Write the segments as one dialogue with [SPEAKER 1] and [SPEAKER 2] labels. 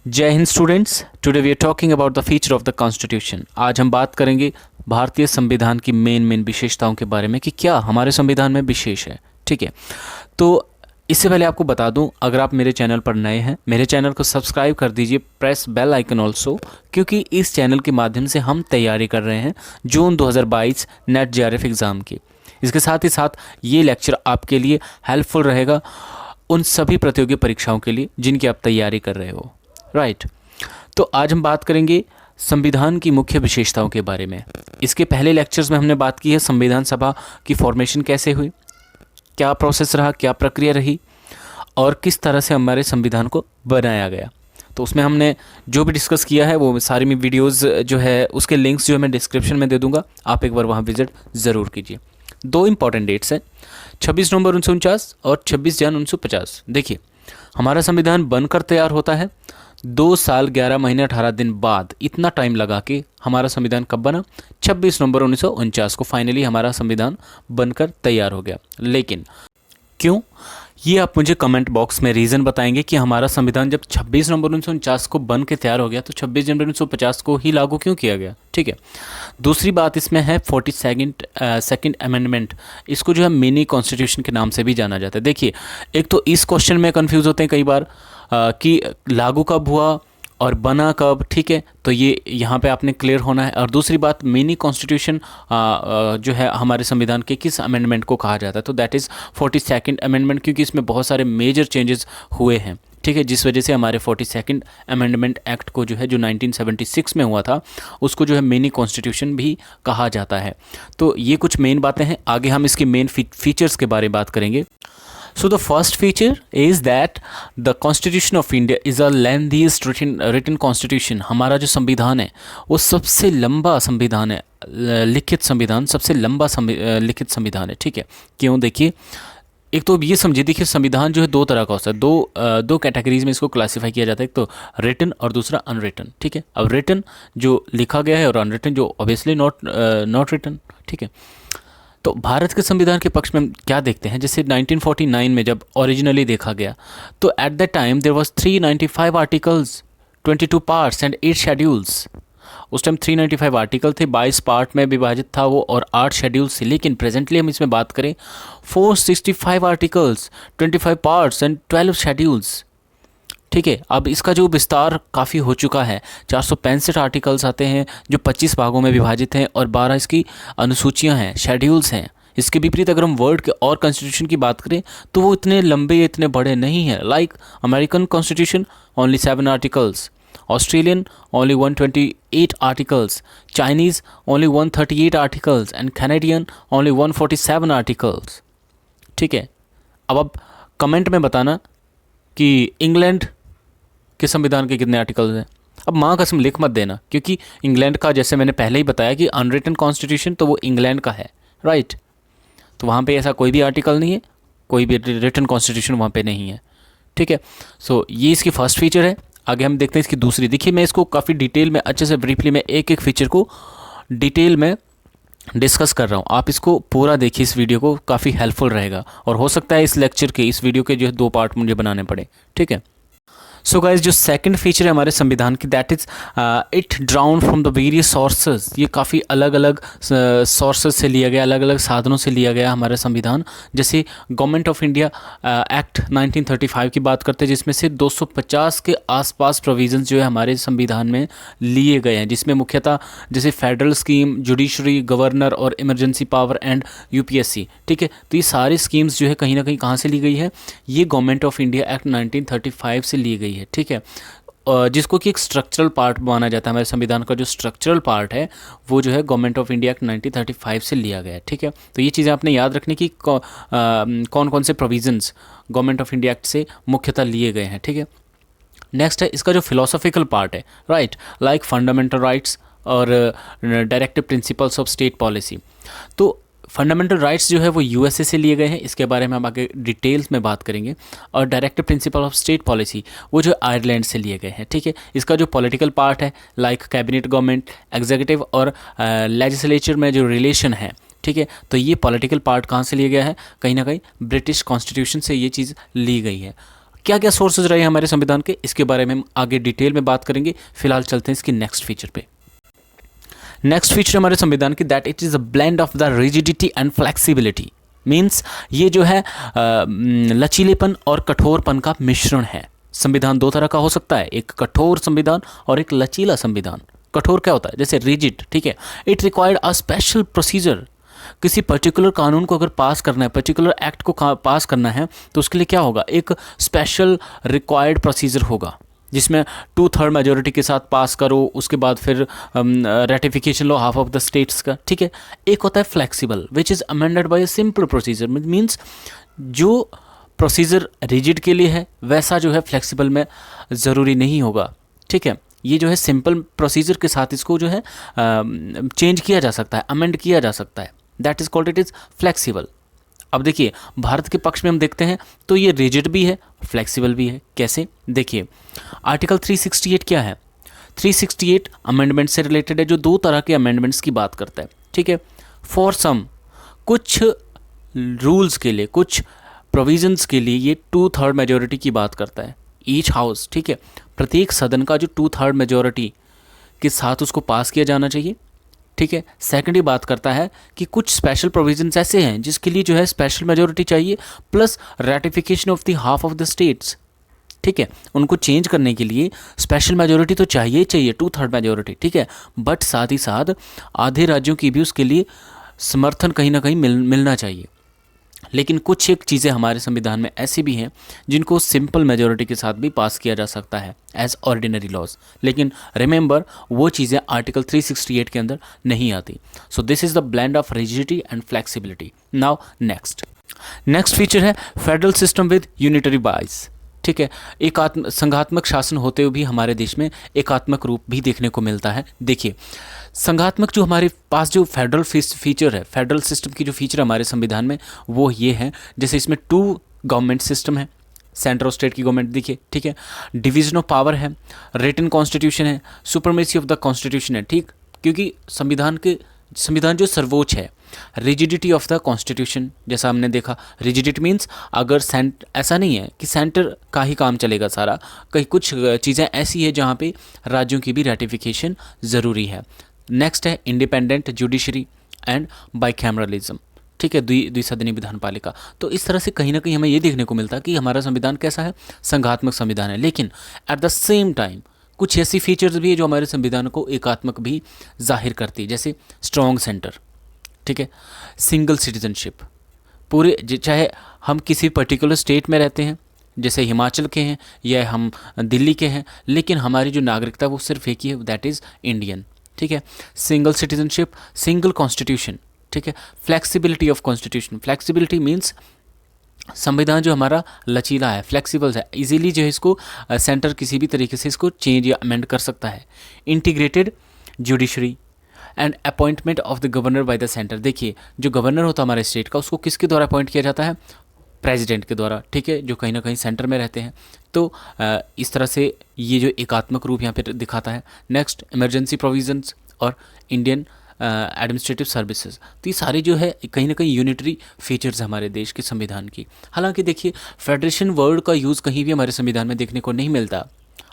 [SPEAKER 1] जय हिंद students. Today we are talking about the feature of the constitution. आज हम बात करेंगे भारतीय संविधान की मेन विशेषताओं के बारे में कि क्या हमारे संविधान में विशेष है। ठीक है, तो इससे पहले आपको बता दूं, अगर आप मेरे चैनल पर नए हैं, मेरे चैनल को सब्सक्राइब कर दीजिए, प्रेस बेल आइकन ऑल्सो, क्योंकि इस चैनल के माध्यम से हम तैयारी कर रहे हैं जून 2022 नेट जेआरएफ एग्ज़ाम की। इसके साथ ही साथ ये लेक्चर आपके लिए हेल्पफुल रहेगा उन सभी प्रतियोगी परीक्षाओं के लिए जिनकी आप तैयारी कर रहे हो। राइट, तो आज हम बात करेंगे संविधान की मुख्य विशेषताओं के बारे में। इसके पहले लेक्चर्स में हमने बात की है संविधान सभा की फॉर्मेशन कैसे हुई, क्या प्रोसेस रहा, क्या प्रक्रिया रही और किस तरह से हमारे संविधान को बनाया गया। तो उसमें हमने जो भी डिस्कस किया है वो सारी में वीडियोस जो है उसके लिंक्स जो है मैं डिस्क्रिप्शन में दे दूंगा, आप एक बार वहाँ विजिट ज़रूर कीजिए। दो इंपॉर्टेंट डेट्स हैं, 26 नवंबर 1949 और 26 जनवरी 1950। देखिए, हमारा संविधान बनकर तैयार होता है 2 साल 11 महीने 18 दिन बाद। इतना टाइम लगा के हमारा संविधान कब बना? 26 नवंबर 1949 को फाइनली हमारा संविधान बनकर तैयार हो गया। लेकिन क्यों, ये आप मुझे कमेंट बॉक्स में रीज़न बताएंगे कि हमारा संविधान जब 26 नवंबर 1949 को बन के तैयार हो गया तो 26 जनवरी 1950 को ही लागू क्यों किया गया। ठीक है, दूसरी बात इसमें है 42nd अमेंडमेंट। इसको जो है मिनी कॉन्स्टिट्यूशन के नाम से भी जाना जाता है। देखिए, एक तो इस क्वेश्चन में कंफ्यूज होते हैं कई बार कि लागू कब हुआ और बना कब। ठीक है, तो ये यहाँ पे आपने क्लियर होना है। और दूसरी बात, मिनी कॉन्स्टिट्यूशन जो है हमारे संविधान के किस अमेंडमेंट को कहा जाता है, तो दैट इज़ 42nd अमेंडमेंट, क्योंकि इसमें बहुत सारे मेजर चेंजेस हुए हैं। ठीक है, जिस वजह से हमारे 42nd अमेंडमेंट एक्ट को जो है जो 1976 में हुआ था उसको जो है मिनी कॉन्स्टिट्यूशन भी कहा जाता है। तो ये कुछ मेन बातें हैं, आगे हम इसकी मेन फीचर्स के बारे में बात करेंगे। So the first feature is that the Constitution of India is a lengthiest written constitution। हमारा जो संविधान है वो सबसे लंबा संविधान है, लिखित संविधान, सबसे लंबा लिखित संविधान है। ठीक है, क्यों? देखिए, एक तो ये समझिए, देखिए संविधान जो है दो तरह का होता है, दो कैटेगरीज में इसको क्लासीफाई किया जाता है। एक तो रिटन और दूसरा अनरिटन। ठीक है, अब रिटन जो लिखा गया है और अनरिटन जो ऑब्वियसली नॉट रिटन। ठीक है, तो भारत के संविधान के पक्ष में हम क्या देखते हैं, जैसे 1949 में जब ओरिजिनली देखा गया तो at that time there was 395 articles, 22 parts and 8 schedules. उस टाइम 395 आर्टिकल थे, 22 पार्ट में विभाजित था वो और 8 शेड्यूल्स थे। लेकिन प्रेजेंटली हम इसमें बात करें 465 आर्टिकल्स, 25 पार्ट्स एंड 12 शेड्यूल्स। ठीक है, अब इसका जो विस्तार काफ़ी हो चुका है, 465 आर्टिकल्स आते हैं जो 25 भागों में विभाजित हैं और 12 इसकी अनुसूचियां हैं, शेड्यूल्स हैं। इसके विपरीत अगर हम वर्ल्ड के और कॉन्स्टिट्यूशन की बात करें तो वो इतने लंबे, इतने बड़े नहीं हैं। Like American constitution only 7 articles, Australian only 128 articles, Chinese only 138 articles and Canadian only 147 articles. ठीक है, अब आप कमेंट में बताना कि इंग्लैंड के संविधान के कितने आर्टिकल्स हैं। अब माँ कसम लिख मत देना, क्योंकि इंग्लैंड का, जैसे मैंने पहले ही बताया कि अनरिटन कॉन्स्टिट्यूशन तो वो इंग्लैंड का है। राइट, तो वहाँ पे ऐसा कोई भी आर्टिकल नहीं है, कोई भी रिटन कॉन्स्टिट्यूशन वहाँ पे नहीं है। ठीक है, सो ये इसकी फर्स्ट फीचर है। आगे हम देखते हैं इसकी दूसरी। देखिए, मैं इसको काफ़ी डिटेल में अच्छे से ब्रीफली में एक एक फीचर को डिटेल में डिस्कस कर रहा हूँ। आप इसको पूरा देखिए, इस वीडियो को, काफ़ी हेल्पफुल रहेगा और हो सकता है इस लेक्चर के, इस वीडियो के जो है 2 पार्ट मुझे बनाने पड़े। ठीक है, सो गाइज, जो सेकंड फीचर है हमारे संविधान की, that is it drown from the various sources. ये काफ़ी अलग अलग सोर्सेज से लिया गया, अलग अलग साधनों से लिया गया हमारा संविधान। जैसे गवर्नमेंट ऑफ इंडिया एक्ट 1935 की बात करते हैं, जिसमें से 250 के आसपास प्रोविजंस जो है हमारे संविधान में लिए गए हैं, जिसमें मुख्यतः जैसे फेडरल स्कीम, जुडिशरी, गवर्नर और इमरजेंसी पावर एंड यूपीएससी। ठीक है, तो ये सारी स्कीम्स जो है कहीं ना कहीं कहाँ से ली गई है, ये गवर्नमेंट ऑफ इंडिया एक्ट 1935 से ली गई है। ठीक है, जिसको कि एक स्ट्रक्चरल पार्ट माना जाता है। हमारे संविधान का जो स्ट्रक्चरल पार्ट है वो जो है गवर्नमेंट ऑफ इंडिया एक्ट 1935 से लिया गया है। ठीक है, तो ये चीज़ें आपने याद रखनी कि कौन कौन से provisions government of India act से मुख्यतः लिए गए हैं। ठीक है, नेक्स्ट है इसका जो फिलोसॉफिकल पार्ट है, राइट, लाइक फंडामेंटल राइट्स और directive principles of state policy. तो फंडामेंटल राइट्स जो है वो यूएसए से लिए गए हैं, इसके बारे में हम आगे डिटेल्स में बात करेंगे। और directive principle of state policy वो जो आयरलैंड से लिए गए हैं। ठीक है, इसका जो पॉलिटिकल पार्ट है, लाइक कैबिनेट, गवर्नमेंट, एग्जीक्यूटिव और लेजिस्लेचर में जो रिलेशन है, ठीक है, तो ये पॉलिटिकल पार्ट कहाँ से लिया गया है, कहीं ना कहीं ब्रिटिश कॉन्स्टिट्यूशन से ये चीज़ ली गई है। क्या क्या सोर्सेज रहे हैं हमारे संविधान के, इसके बारे में हम आगे डिटेल में बात करेंगे। फिलहाल चलते हैं इसकी नेक्स्ट फीचर पे। नेक्स्ट फीचर हमारे संविधान की, that it is a blend of the rigidity and flexibility. Means ये जो है लचीलेपन और कठोरपन का मिश्रण है। संविधान दो तरह का हो सकता है, एक कठोर संविधान और एक लचीला संविधान। कठोर क्या होता है, जैसे रिजिड, ठीक है, it required a special procedure. किसी पर्टिकुलर कानून को अगर पास करना है, पर्टिकुलर एक्ट को पास करना है, तो उसके लिए क्या होगा, एक स्पेशल रिक्वायर्ड प्रोसीजर होगा जिसमें 2/3 मेजोरिटी के साथ पास करो, उसके बाद फिर ratification low half of the states का, ठीक है। एक होता है flexible which is amended bye a simple procedure. Means जो प्रोसीजर रिजिड के लिए है वैसा जो है फ्लेक्सिबल में ज़रूरी नहीं होगा, ठीक है। ये जो है सिंपल प्रोसीजर के साथ इसको जो है चेंज किया जा सकता है, अमेंड किया जा सकता है, that is called it is flexible. अब देखिए भारत के पक्ष में हम देखते हैं तो ये रिजिड भी है, फ्लेक्सिबल भी है। कैसे, देखिए आर्टिकल 368 क्या है, 368 अमेंडमेंट से रिलेटेड है, जो दो तरह के अमेंडमेंट्स की बात करता है, ठीक है। फॉर सम, कुछ रूल्स के लिए, कुछ प्रोविजंस के लिए ये 2/3 मेजोरिटी की बात करता है, ईच हाउस, ठीक है। प्रत्येक सदन का जो 2/3 मेजोरिटी के साथ उसको पास किया जाना चाहिए, ठीक है। सेकंड ये बात करता है कि कुछ स्पेशल प्रोविजंस ऐसे हैं जिसके लिए जो है स्पेशल मेजोरिटी चाहिए plus ratification of the half of the states, ठीक है। उनको चेंज करने के लिए स्पेशल मेजोरिटी तो चाहिए 2/3 मेजोरिटी, ठीक है। बट साथ ही साथ आधे राज्यों की भी उसके लिए समर्थन कहीं ना कहीं मिलना चाहिए। लेकिन कुछ एक चीज़ें हमारे संविधान में ऐसी भी हैं जिनको सिंपल मेजोरिटी के साथ भी पास किया जा सकता है एज ऑर्डिनरी लॉज। लेकिन रिमेंबर वो चीज़ें आर्टिकल 368 के अंदर नहीं आती। So this is the blend of rigidity and flexibility. Now next feature है फेडरल सिस्टम विद यूनिटरी बाइस, ठीक है। संघात्मक शासन होते हुए भी हमारे देश में एकात्मक रूप भी देखने को मिलता है। देखिए संघात्मक जो हमारे पास जो फेडरल फीचर है, फेडरल सिस्टम की जो फीचर हमारे संविधान में वो ये है, जैसे इसमें 2 गवर्नमेंट सिस्टम है, सेंटर और स्टेट की गवर्नमेंट देखिए, ठीक है। डिवीजन ऑफ पावर है, रिटन कॉन्स्टिट्यूशन है, सुपरमेसी ऑफ द कॉन्स्टिट्यूशन है, ठीक। क्योंकि संविधान जो सर्वोच्च है, रिजिडिटी ऑफ द कॉन्स्टिट्यूशन, जैसा हमने देखा रिजिडिटी मीन्स अगर ऐसा नहीं है कि सेंटर का ही काम चलेगा सारा, कहीं कुछ चीज़ें ऐसी है जहाँ पे राज्यों की भी रेटिफिकेशन ज़रूरी है। नेक्स्ट है इंडिपेंडेंट जुडिशरी एंड बाइकैमरलिज्म, ठीक है, द्विसदनी विधान पालिका। तो इस तरह से कहीं ना कहीं हमें ये देखने को मिलता है कि हमारा संविधान कैसा है, संघात्मक संविधान है। लेकिन एट द सेम टाइम कुछ ऐसी फीचर्स भी है जो हमारे संविधान को एकात्मक भी जाहिर करती है, जैसे स्ट्रॉन्ग सेंटर, ठीक है, सिंगल सिटीजनशिप। पूरे चाहे हम किसी पर्टिकुलर स्टेट में रहते हैं, जैसे हिमाचल के हैं या हम दिल्ली के हैं, लेकिन हमारी जो नागरिकता वो सिर्फ एक ही है, दैट इज़ इंडियन, ठीक है। सिंगल सिटीजनशिप, सिंगल कॉन्स्टिट्यूशन, ठीक है। Flexibility of constitution, flexibility means संविधान जो हमारा लचीला है, फ्लेक्सिबल है, इजीली जो है इसको सेंटर किसी भी तरीके से इसको चेंज या अमेंड कर सकता है। Integrated judiciary and appointment of the governor by the centre. देखिए जो गवर्नर होता है हमारे स्टेट का, उसको किसके द्वारा अपॉइंट किया जाता है, प्रेसिडेंट के द्वारा, ठीक है, जो कहीं ना कहीं सेंटर में रहते हैं। तो इस तरह से ये जो एकात्मक रूप यहाँ पे दिखाता है। नेक्स्ट इमरजेंसी प्रोविजंस और इंडियन एडमिनिस्ट्रेटिव सर्विसेज। तो ये सारे जो है कहीं ना कहीं यूनिटरी फीचर्स हमारे देश के संविधान की। हालांकि देखिए फेडरेशन वर्ड का यूज़ कहीं भी हमारे संविधान में देखने को नहीं मिलता।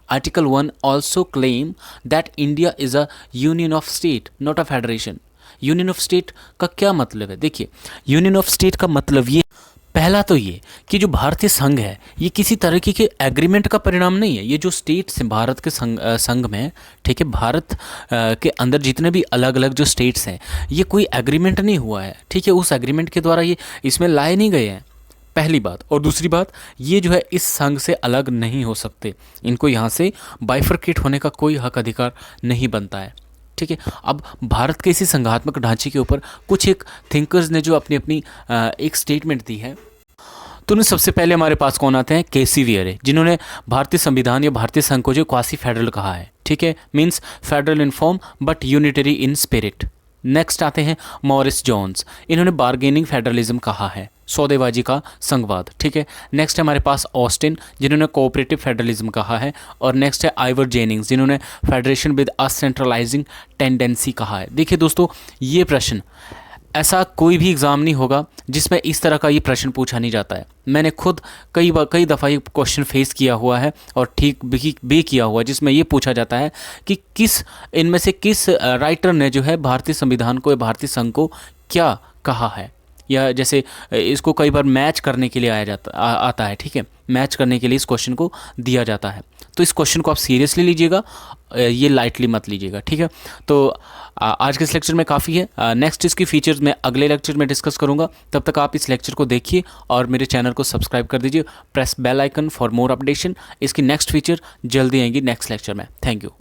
[SPEAKER 1] Article 1 also claim that India is a union of state not a federation. Union of state का क्या मतलब है, देखिए यूनियन ऑफ स्टेट का मतलब ये, पहला तो ये कि जो भारतीय संघ है ये किसी तरीके के एग्रीमेंट का परिणाम नहीं है। ये जो स्टेट्स हैं भारत के संघ में, ठीक है, भारत के अंदर जितने भी अलग अलग जो स्टेट्स हैं ये कोई एग्रीमेंट नहीं हुआ है, ठीक है, उस एग्रीमेंट के द्वारा ये इसमें लाए नहीं गए हैं, पहली बात। और दूसरी बात ये जो है इस संघ से अलग नहीं हो सकते, इनको यहाँ से बाइफरकेट होने का कोई हक अधिकार नहीं बनता है, ठीक है। अब भारत के इसी संघात्मक ढांचे के ऊपर कुछ एक थिंकर्स ने जो अपनी अपनी एक स्टेटमेंट दी है, तो उन्हें सबसे पहले हमारे पास कौन आते हैं, केसी वियरे, जिन्होंने भारतीय संविधान या भारतीय संघ को जो क्वासी फेडरल कहा है, ठीक है, means federal in form but unitary in spirit. Next आते हैं मॉरिस जोन्स, इन्होंने बार्गेनिंग फेडरलिज्म कहा है, सौदेबाजी का संघवाद, ठीक है। नेक्स्ट है हमारे पास ऑस्टिन, जिन्होंने कोऑपरेटिव फेडरलिज्म कहा है। और नेक्स्ट है आइवर जेनिंग्स, जिन्होंने federation with a centralising tendency कहा है। देखिए दोस्तों ये प्रश्न ऐसा कोई भी एग्ज़ाम नहीं होगा जिसमें इस तरह का ये प्रश्न पूछा नहीं जाता है। मैंने खुद कई दफ़ा ये क्वेश्चन फेस किया हुआ है और ठीक भी किया हुआ है, जिसमें ये पूछा जाता है कि इनमें से किस राइटर ने जो है भारतीय संविधान को या भारतीय संघ को क्या कहा है, या जैसे इसको कई बार मैच करने के लिए आता है, ठीक है, मैच करने के लिए इस क्वेश्चन को दिया जाता है। तो इस क्वेश्चन को आप सीरियसली लीजिएगा, ये लाइटली मत लीजिएगा, ठीक है। तो आज के इस लेक्चर में काफ़ी है। नेक्स्ट इसकी फीचर्स मैं अगले लेक्चर में डिस्कस करूंगा। तब तक आप इस लेक्चर को देखिए और मेरे चैनल को सब्सक्राइब कर दीजिए। Press bell icon for more updation. इसकी नेक्स्ट फीचर जल्दी आएंगी नेक्स्ट लेक्चर में। Thank you.